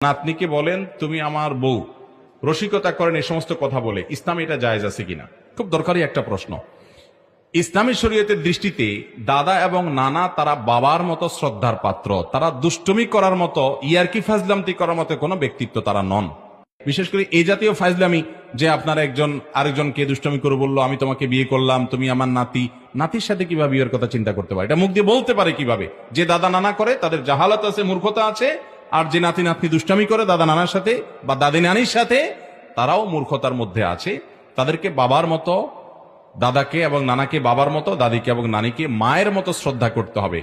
নাতনিকে বলেন তুমি আমার বউ, রসিকতা করেন, এই সমস্ত কথা বলে ইসলামে এটা জায়েজ আছে কিনা? খুব দরকারি একটা প্রশ্ন। ইসলামী শরীয়তের দৃষ্টিতে দাদা এবং নানা তারা বাবার মতো শ্রদ্ধার পাত্র, তারা দুষ্টুমি করার মতো, ইয়ারকি ফাজলামতি করার মতো কোনো ব্যক্তিত্ব তারা নন। বিশেষ করে এই জাতীয় ফাজলামি, যে আপনার একজন আরেকজনকে দুষ্টুমি করে বললো আমি তোমাকে বিয়ে করলাম, তুমি আমার নাতি, নাতির সাথে কিভাবে বিয়ের কথা চিন্তা করতে পারে? এটা মুখ দিয়ে বলতে পারে কিভাবে? যে দাদা নানা করে তাদের জাহালাত আছে, মূর্খতা আছে, আর যে নাতি নাতনি দুষ্টামি করে দাদা নানার সাথে বা দাদি নানির সাথে, তারাও মূর্খতার মধ্যে আছে। তাদেরকে বাবার মতো, দাদাকে এবং নানাকে বাবার মতো, দাদিকে এবং নানিকে মায়ের মতো শ্রদ্ধা করতে হবে।